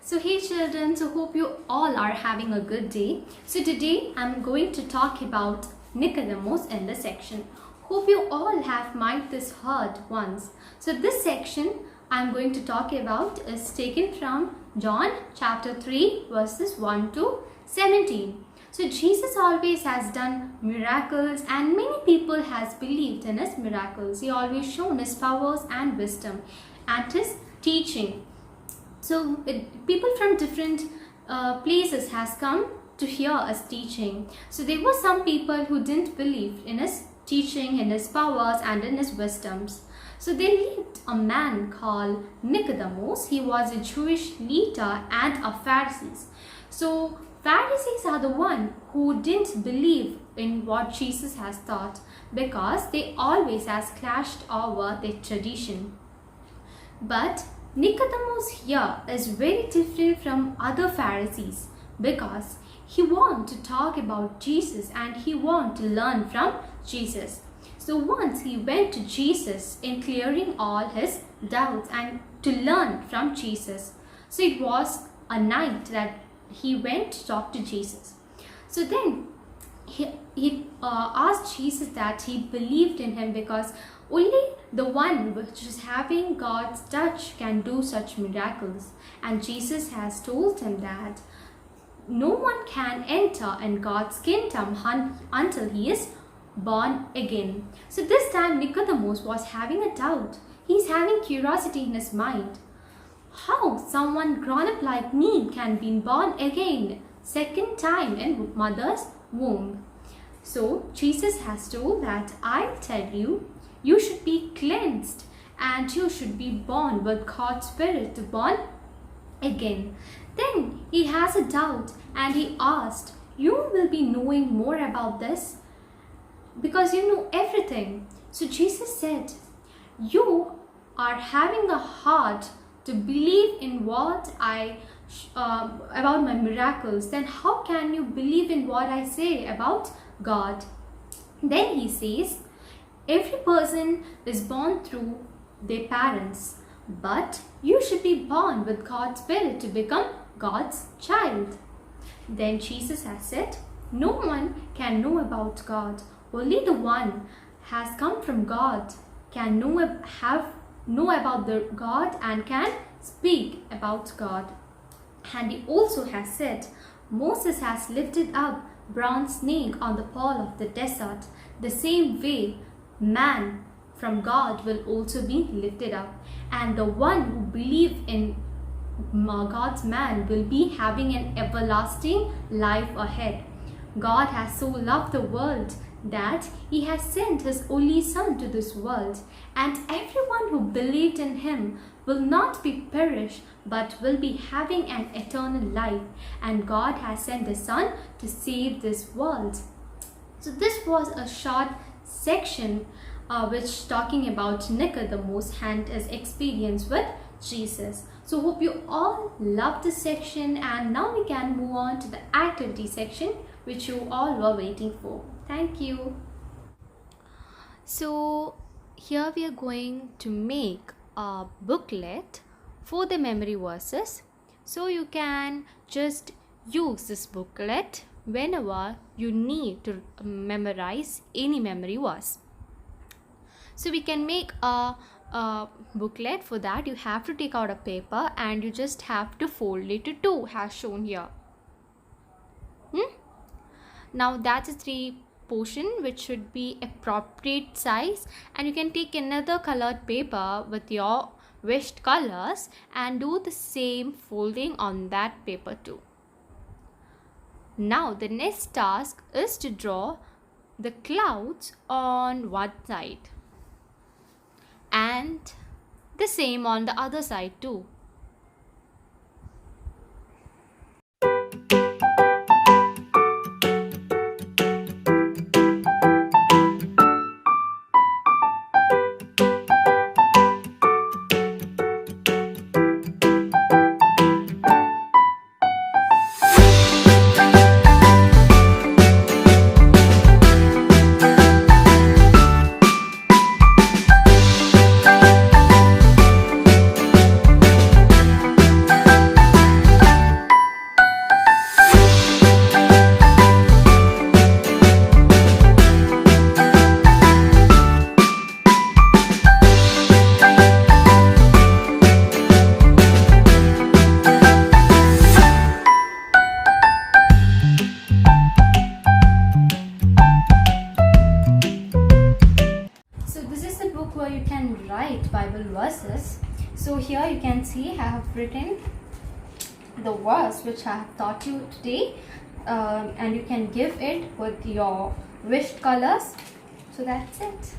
So hey children, so hope you all are having a good day. So today I'm going to talk about Nicodemus in this section. Hope you all have might this heard once. So this section I'm going to talk about is taken from John chapter 3 verses 1 to 17. So Jesus always has done miracles and many people has believed in his miracles. He always shown his powers and wisdom and his teaching. So people from different places has come to hear us teaching. So there were some people who didn't believe in his teaching, in his powers and in his wisdoms. So there lived a man called Nicodemus. He was a Jewish leader and a Pharisee. So Pharisees are the one who didn't believe in what Jesus has taught because they always has clashed over their tradition. But Nicodemus here is very different from other Pharisees because he wants to talk about Jesus and he wants to learn from Jesus. So once he went to Jesus in clearing all his doubts and to learn from Jesus. So it was a night that he went to talk to Jesus. So then he asked Jesus that he believed in him because only the one which is having God's touch can do such miracles. And Jesus has told him that no one can enter in God's kingdom until he is born again. So this time Nicodemus was having a doubt. He's having curiosity in his mind. How someone grown up like me can be born again second time in mother's womb? So Jesus has told that I tell you, you should be cleansed and you should be born with God's Spirit to born again. Then he has a doubt and he asked, you will be knowing more about this because you know everything. So Jesus said, you are having a heart to believe in what about my miracles. Then how can you believe in what I say about God? Then he says, every person is born through their parents, but you should be born with God's Spirit to become God's child. Then Jesus has said, no one can know about God. Only the one has come from God can know about the God and can speak about God. And he also has said, Moses has lifted up bronze snake on the pole of the desert. The same way man from God will also be lifted up, and the one who believes in God's man will be having an everlasting life ahead. God has so loved the world that he has sent his only son to this world, and everyone who believed in him will not be perished but will be having an eternal life, and God has sent the son to save this world. So this was a short section which talking about Nicodemus and his experience with Jesus. So hope you all love this section, and now we can move on to the activity section which you all were waiting for. Thank you. So here we are going to make a booklet for the memory verses. So you can just use this booklet whenever you need to memorize any memory verse. So we can make a booklet. For that you have to take out a paper and you just have to fold it to two as shown here. Now that is 3 portion which should be appropriate size, and you can take another colored paper with your wished colors and do the same folding on that paper too. Now the next task is to draw the clouds on one side and the same on the other side too. where you can write Bible verses. So here you can see I have written the verse which I have taught you today, and you can give it with your wished colors. So that's it.